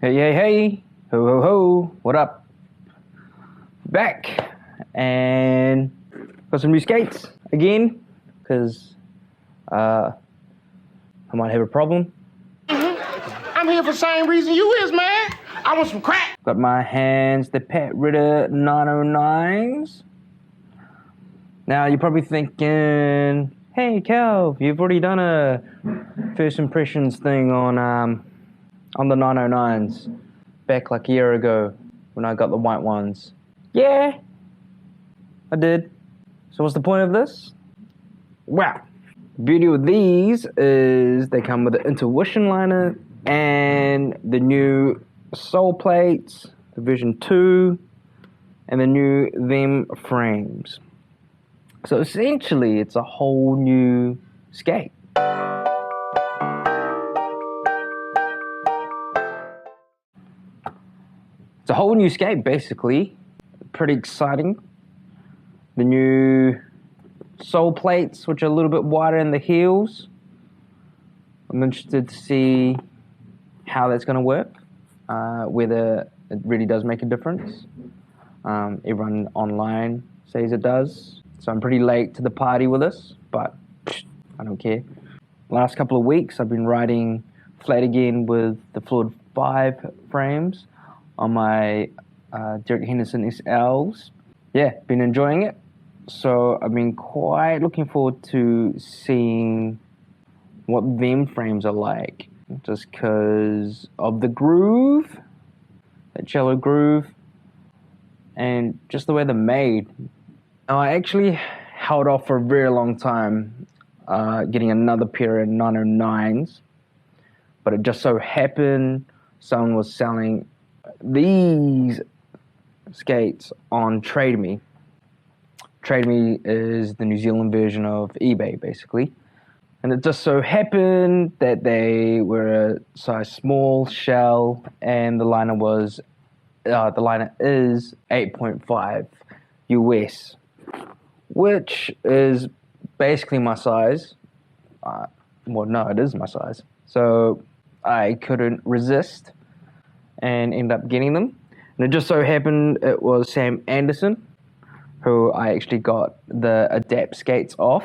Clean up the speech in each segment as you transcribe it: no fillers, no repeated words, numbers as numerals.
Hey, hey, hey, ho, ho, ho, what up? Back, and got some new skates again, because I might have a problem. I'm here for the same reason you is, man. I want some crack. Got my hands the RIDDER 909s. Now, you're probably thinking, hey, Cal, you've already done a first impressions thing on the 909s back like a year ago when I got the white ones. Yeah, I did. So what's the point of this? Wow. The beauty with these is they come with the intuition liner and the new sole plates, the version 2, and the new them frames. So essentially it's a whole new skate. It's a whole new skate, basically. Pretty exciting. The new sole plates, which are a little bit wider in the heels. I'm interested to see how that's going to work, whether it really does make a difference. Everyone online says it does. So I'm pretty late to the party with this, but I don't care. Last couple of weeks, I've been riding flat again with the Fluid 5 frames on my Derek Henderson SLs. Yeah, been enjoying it. So I've been quite looking forward to seeing what them frames are like, just because of the groove, that cello groove, and just the way they're made. Now, I actually held off for a very long time getting another pair of 909s, but it just so happened someone was selling these skates on Trade Me. Trade Me is the New Zealand version of eBay, basically. And it just so happened that they were a size small shell, and the liner is 8.5 US, which is basically my size. Well, no, it is my size. So I couldn't resist and end up getting them. And it just so happened it was Sam Anderson, who I actually got the Adapt skates off.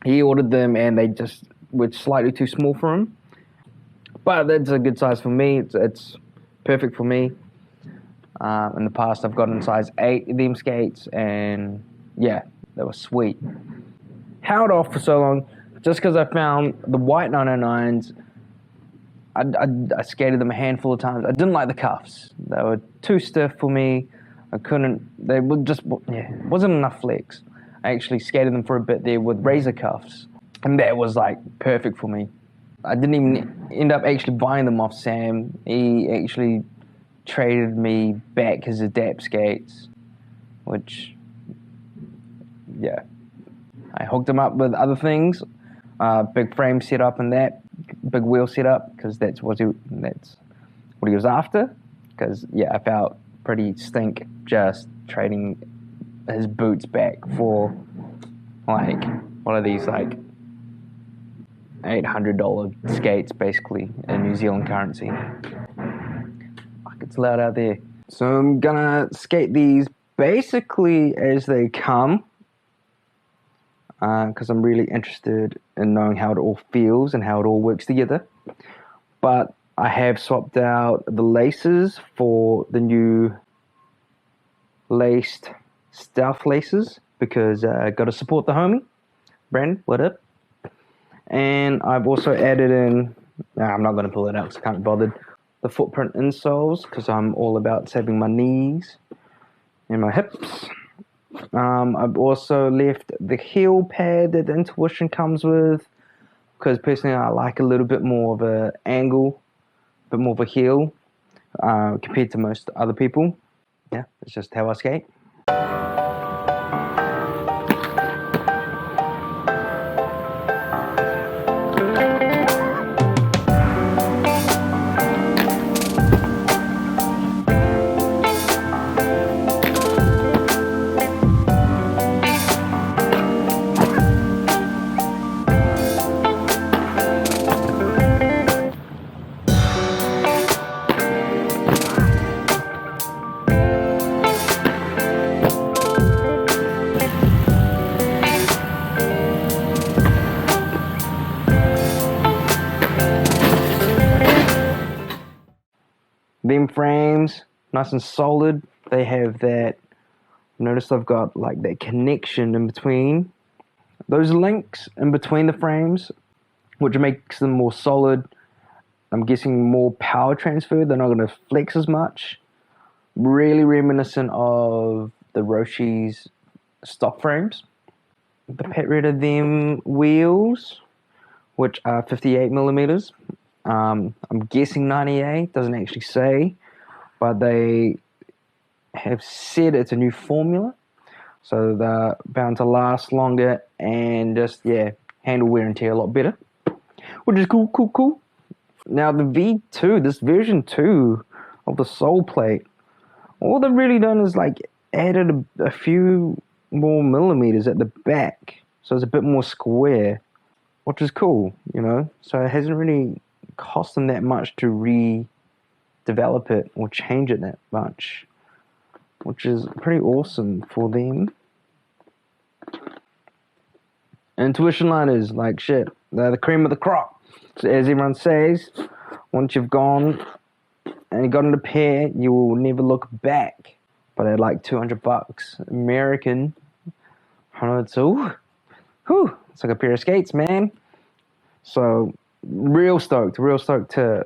He ordered them and they just were slightly too small for him. But that's a good size for me. It's perfect for me. In the past, I've gotten size 8 of them skates, and yeah, they were sweet. Held off for so long just because I found the white 909s. I skated them a handful of times. I didn't like the cuffs. They were too stiff for me. I couldn't, they were just, wasn't enough flex. I actually skated them for a bit there with razor cuffs, and that was like perfect for me. I didn't even end up actually buying them off Sam. He actually traded me back his Adapt skates, which, yeah. I hooked him up with other things, big frame setup and that, big wheel setup, because that's what he was after. Because, yeah, I felt pretty stink just trading his boots back for, like, one of these, like, $800 skates, basically, in New Zealand currency. Fuck, it's loud out there. So I'm gonna skate these basically as they come, because I'm really interested in knowing how it all feels and how it all works together. But I have swapped out the laces for the new laced Stealth laces, because I got to support the homie. Brandon, what up? And I've also added in, I'm not going to pull it out because I can't be bothered, the footprint insoles, because I'm all about saving my knees and my hips. I've also left the heel pad that the Intuition comes with, because personally I like a little bit more of an angle, a bit more of a heel compared to most other people. Yeah, it's just how I skate. them frames, nice and solid. They have that, notice I've got like that connection in between. Those links in between the frames, which makes them more solid. I'm guessing more power transfer. They're not going to flex as much. Really reminiscent of the Roshi's stock frames. The Pet Redder them wheels, which are 58 millimeters. I'm guessing 98, doesn't actually say, but they have said it's a new formula. So they're bound to last longer and just, handle wear and tear a lot better. Which is cool. Now the V2, this version 2 of the sole plate, all they've really done is like added a few more millimeters at the back. So it's a bit more square, which is cool, So it hasn't really cost them that much to redevelop it or change it that much, which is pretty awesome for them. Intuition liners, like shit, they're the cream of the crop. So as everyone says, once you've gone and you got in a pair, you will never look back. But at like $200 American, I know it's it's like a pair of skates, man. So real stoked to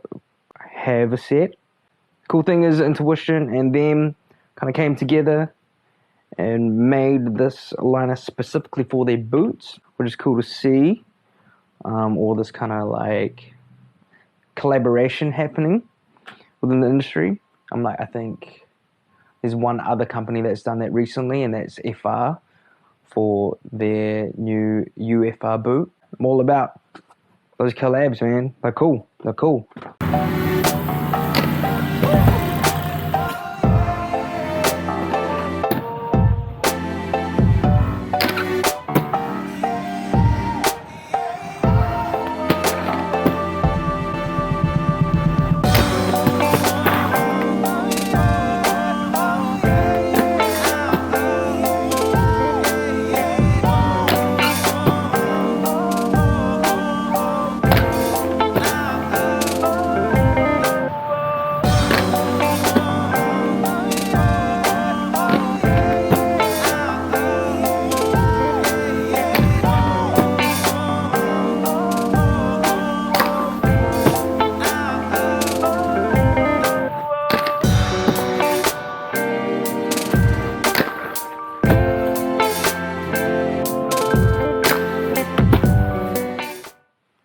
have a set. Cool thing is Intuition and them kind of came together and made this liner specifically for their boots, which is cool to see. All this kind of like collaboration happening within the industry. I think there's one other company that's done that recently, and that's FR for their new UFR boot. I'm all about those collabs, man. They're cool.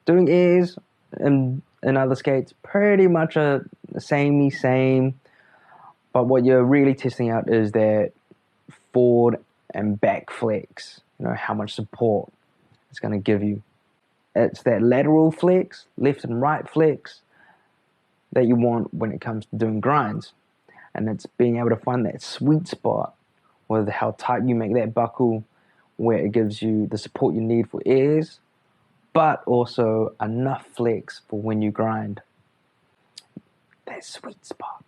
Doing airs and other skates, pretty much a same. But what you're really testing out is that forward and back flex. How much support it's going to give you. It's that lateral flex, left and right flex, that you want when it comes to doing grinds. And it's being able to find that sweet spot with how tight you make that buckle, where it gives you the support you need for airs, but also enough flex for when you grind. That sweet spot.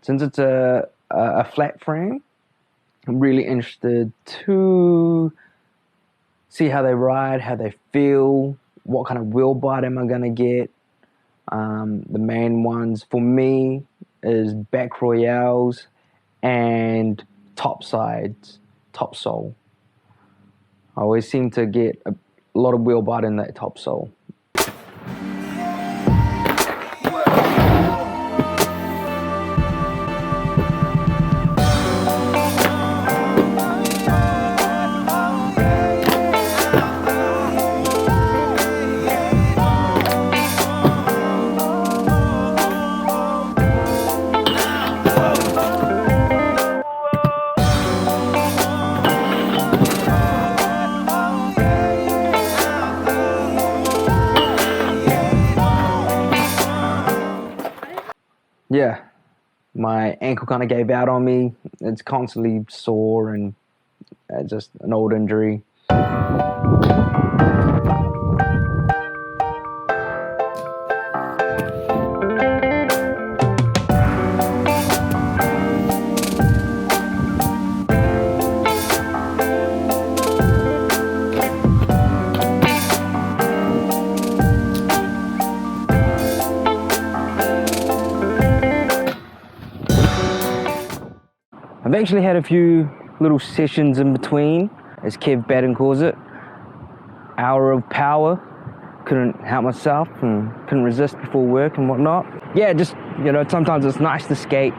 Since it's a flat frame, I'm really interested to see how they ride, how they feel, what kind of wheel bite am I going to get. The main ones for me is back royales and top sides, top sole. I always seem to get a lot of wheel bite in that top sole. Yeah, my ankle kind of gave out on me. It's constantly sore and just an old injury. I've actually had a few little sessions in between, as Kev Batten calls it. Hour of power. Couldn't help myself and couldn't resist before work and whatnot. Yeah, just, you know, sometimes it's nice to skate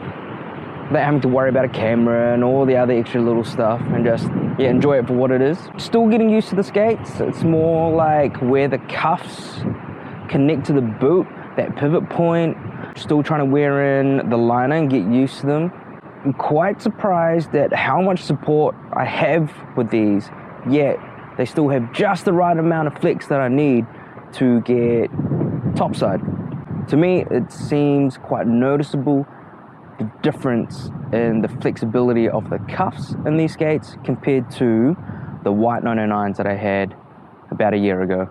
without having to worry about a camera and all the other extra little stuff, and just, yeah, enjoy it for what it is. Still getting used to the skates. It's more like where the cuffs connect to the boot, that pivot point. Still trying to wear in the liner and get used to them. I'm quite surprised at how much support I have with these, yet they still have just the right amount of flex that I need to get topside. To me, it seems quite noticeable, the difference in the flexibility of the cuffs in these skates compared to the white 909s that I had about a year ago.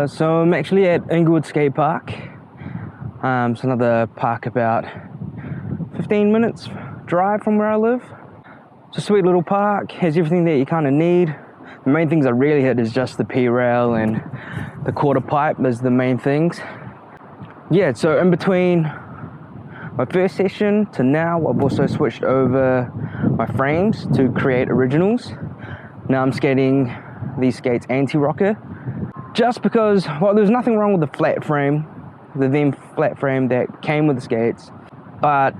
So I'm actually at Inglewood Skate Park. It's another park about 15 minutes drive from where I live. It's a sweet little park, has everything that you kind of need. The main things I really hit is just the P-rail and the quarter pipe as the main things. Yeah, so in between my first session to now, I've also switched over my frames to create originals. Now I'm skating these skates anti-rocker, just because, well, there's nothing wrong with the flat frame, the then flat frame that came with the skates, but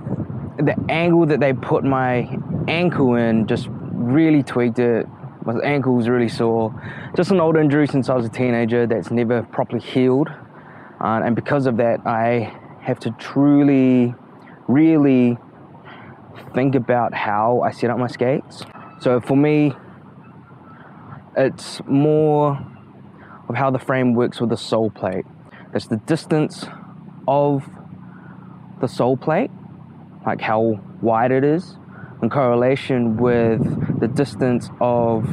the angle that they put my ankle in just really tweaked it. My ankle was really sore. Just an old injury since I was a teenager that's never properly healed. And because of that, I have to truly, really think about how I set up my skates. So for me, it's more of how the frame works with the sole plate. It's the distance of the sole plate, like how wide it is, in correlation with the distance of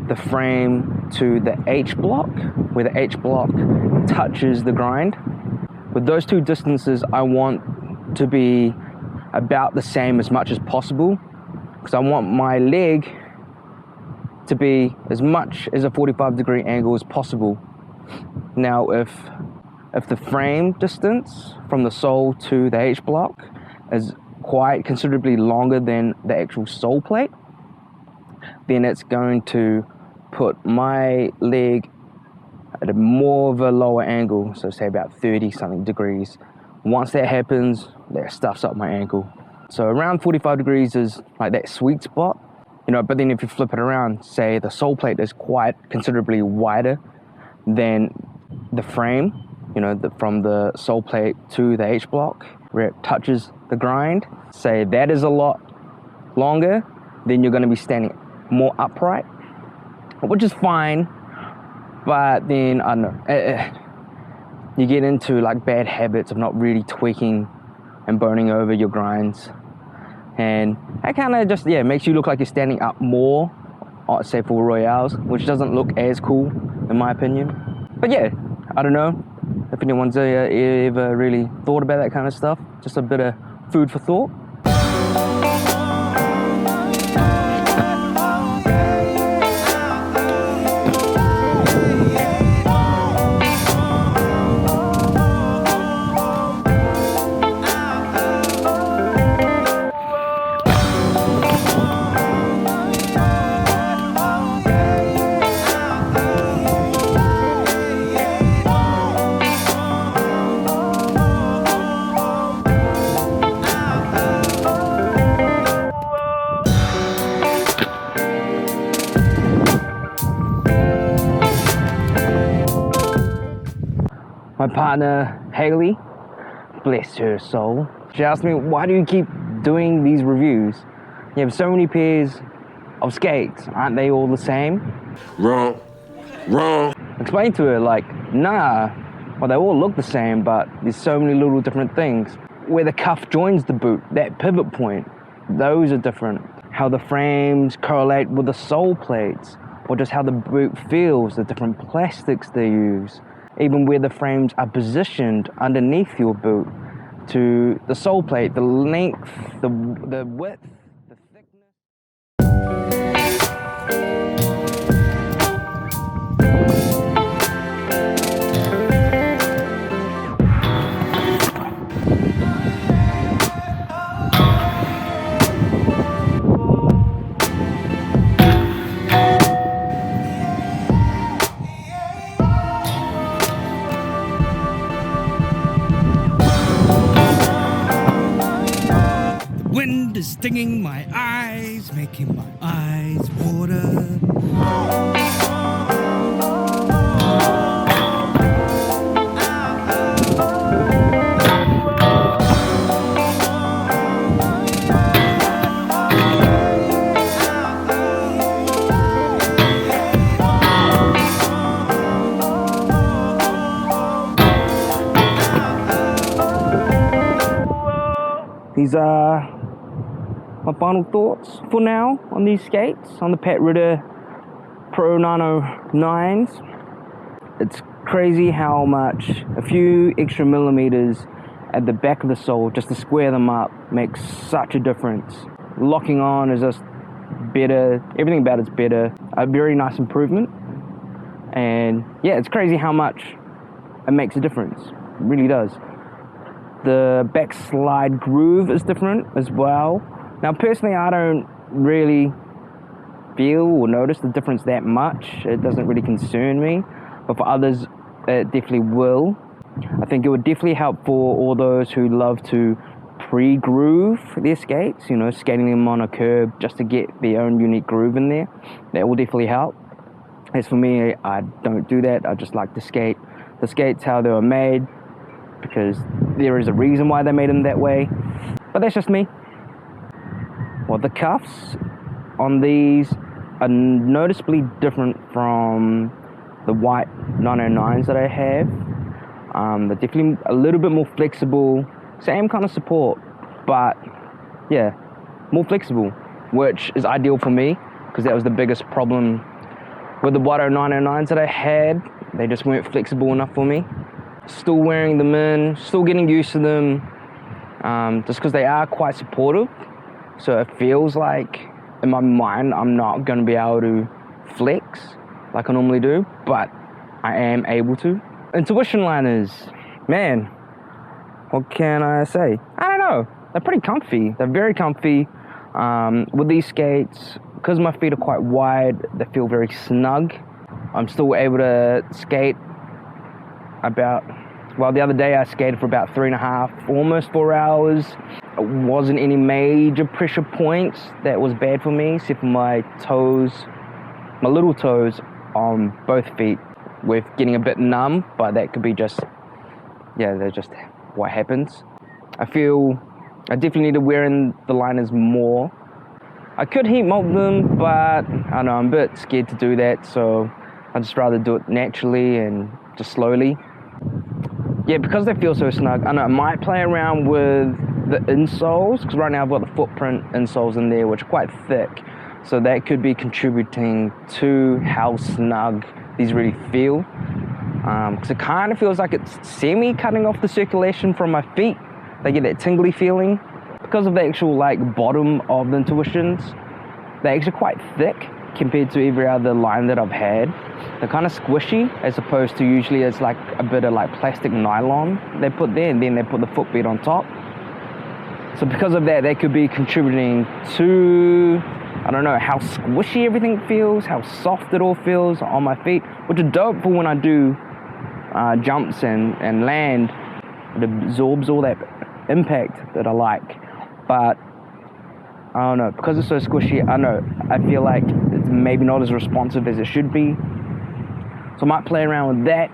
the frame to the H block, where the H block touches the grind. With those two distances, I want to be about the same as much as possible, because I want my leg to be as much as a 45-degree angle as possible. Now, if the frame distance from the sole to the H block is quite considerably longer than the actual sole plate, then it's going to put my leg at a more of a lower angle, so say about 30-something degrees. Once that happens, that stuffs up my ankle. So around 45 degrees is like that sweet spot. You know, but then if you flip it around, say the sole plate is quite considerably wider than the frame, you know, from the sole plate to the H block, where it touches the grind, say that is a lot longer, then you're going to be standing more upright, which is fine, but then, I don't know, you get into like bad habits of not really tweaking and boning over your grinds. And that kind of just, yeah, makes you look like you're standing up more, say for royales, which doesn't look as cool, in my opinion. But yeah, I don't know if anyone's ever really thought about that kind of stuff. Just a bit of food for thought. My partner, Haley, bless her soul, she asked me, why do you keep doing these reviews? You have so many pairs of skates, aren't they all the same? Wrong. Explain to her, like, nah, well, they all look the same, but there's so many little different things. where the cuff joins the boot, that pivot point, those are different. How the frames correlate with the sole plates, or just how the boot feels, the different plastics they use, even where the frames are positioned underneath your boot, to the sole plate, the length, the width, the thickness. Wind is stinging my eyes, making my eyes water. These are my final thoughts for now on these skates, on the RIDDER Pro 909s. It's crazy how much a few extra millimeters at the back of the sole just to square them up makes such a difference. Locking on is just better, everything about it's better, a very nice improvement. And yeah, it's crazy how much it makes a difference, it really does. The backslide groove is different as well. Now personally, I don't really feel or notice the difference that much. It doesn't really concern me, but for others it definitely will. I think it would definitely help for all those who love to pre-groove their skates, you know, skating them on a curb just to get their own unique groove in there. That will definitely help. As for me, I don't do that. I just like to skate the skates how they were made, because there is a reason why they made them that way. But that's just me. Well, the cuffs on these are noticeably different from the white 909s that I have. They're definitely a little bit more flexible, same kind of support, but yeah, more flexible, which is ideal for me, because that was the biggest problem with the white 909s that I had. They just weren't flexible enough for me. Still wearing them in, still getting used to them, just because they are quite supportive. So it feels like in my mind I'm not going to be able to flex like I normally do, but I am able to. Intuition liners, man, what can I say? I don't know, they're pretty comfy, they're very comfy. With these skates, because my feet are quite wide, they feel very snug. I'm still able to skate about, well, the other day I skated for about 3.5, almost 4 hours. It wasn't any major pressure points that was bad for me, except for my toes, my little toes on both feet, with getting a bit numb, but that could be just, yeah, that's just what happens. I feel I definitely need to wear in the liners more. I could heat mold them, but I don't know, I'm a bit scared to do that, so I'd just rather do it naturally and just slowly. Yeah, because they feel so snug, I know I might play around with the insoles, because right now I've got the footprint insoles in there, which are quite thick, so that could be contributing to how snug these really feel. Because it kind of feels like it's semi-cutting off the circulation from my feet. They get that tingly feeling. Because of the actual like bottom of the Intuitions, they're actually quite thick compared to every other line that I've had. They're kind of squishy, as opposed to usually it's like a bit of like plastic nylon they put there, and then they put the footbed on top. So because of that, that could be contributing to, I don't know, how squishy everything feels, how soft it all feels on my feet, which is dope for when I do jumps and land. It absorbs all that impact that I like. But I don't know, because it's so squishy, I feel like it's maybe not as responsive as it should be. So I might play around with that.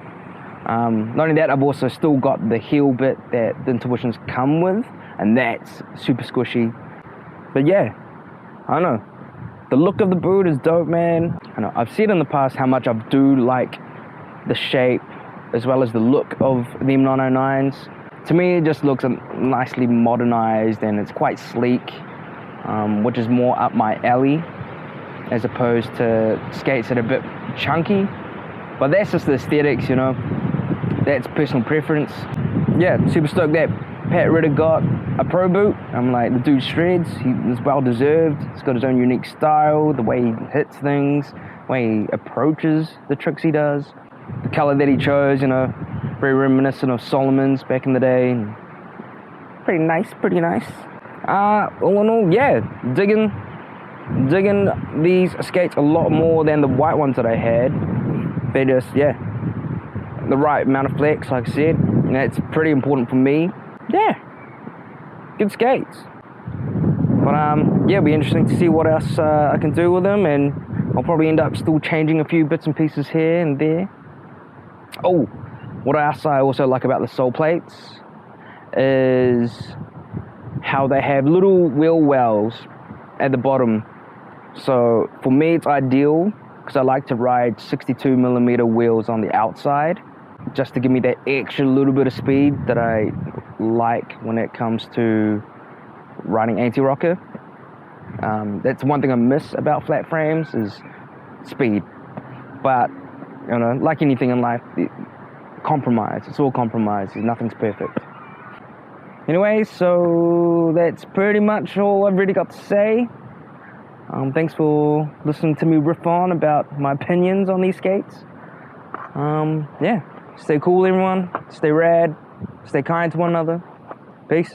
Not only that, I've also still got the heel bit that the Intuitions come with, and that's super squishy. But yeah, I don't know. The look of the boot is dope, man. I know I've said in the past how much I do like the shape as well as the look of the M909s. to me, it just looks nicely modernized, and it's quite sleek, which is more up my alley, as opposed to skates that are a bit chunky. But that's just the aesthetics, you know. That's personal preference. Yeah, super stoked that Pat Ridder got a pro boot. I'm like, the dude shreds. He's well deserved. He's got his own unique style, the way he hits things, the way he approaches the tricks he does. The color that he chose, you know, very reminiscent of Solomon's back in the day. Pretty nice, pretty nice. All in all, yeah, digging these skates a lot more than the white ones that I had. They just, yeah, the right amount of flex, like I said, and that's pretty important for me. Yeah, good skates. But yeah, it'll be interesting to see what else I can do with them, and I'll probably end up still changing a few bits and pieces here and there. Oh, what else I also like about the sole plates is how they have little wheel wells at the bottom. So for me, it's ideal because I like to ride 62mm wheels on the outside, just to give me that extra little bit of speed that I like when it comes to riding anti-rocker. That's one thing I miss about flat frames is speed. But, you know, like anything in life, compromise. It's all compromise. Nothing's perfect. Anyway, so that's pretty much all I've really got to say. Thanks for listening to me riff on about my opinions on these skates. Yeah, stay cool, everyone. Stay rad. Stay kind to one another. Peace.